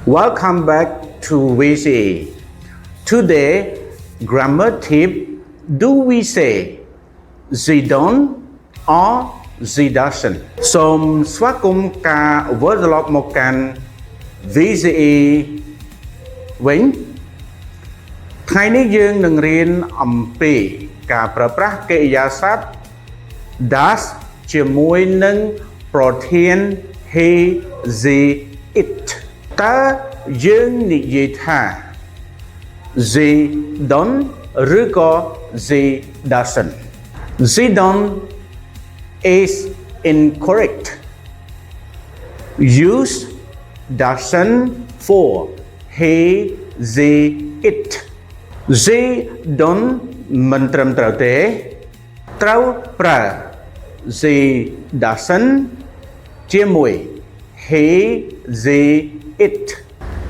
Welcome back to VCE. Today, grammar tip. Do we say they don't or they doesn't? សូមស្វាគមន៍ការវិលត្រឡប់មកកាន់ VCE វិញថ្ងៃនេះយើងនឹងរៀនអំពីការប្រើប្រាស់កិរិយាសព្ទ does ជាមួយនឹងប្រធាន he they it តើយើងនិយាយថា they don't ឬក៏ they doesn't. They don't is incorrect. Use doesn't for he they it. They don't មិនត្រឹមត្រូវទេត្រូវប្រើ they doesn't ជាមួយ he they it.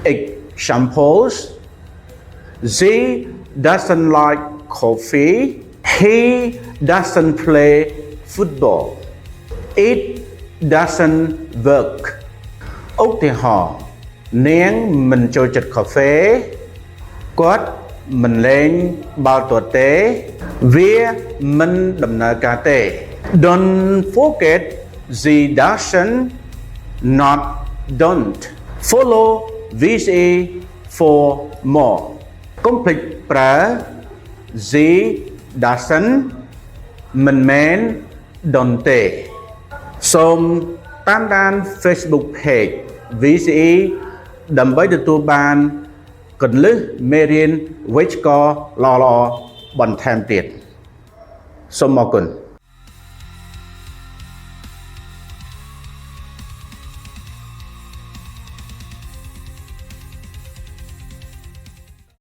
Examples: they doesn't like coffee. He doesn't play football. It doesn't work. ឧទាហរណ៍នាងមិនចូលចិត្តកាហ្វេគាត់មិនលេងបាល់ទាត់ទេវាមិនដំណើរការទេ Don't forget the doesn't not don't. Follow VCE for more. កុំភ្លេចប្រើ the doesn't មិនមែន don't ទេសូមតាមដាន Facebook page VCE ដើម្បីទទួលបានគន្លឹះមេរៀនវេយ្យាករណ៍ល្អៗបន្ថែមទៀតសូមអរគុណ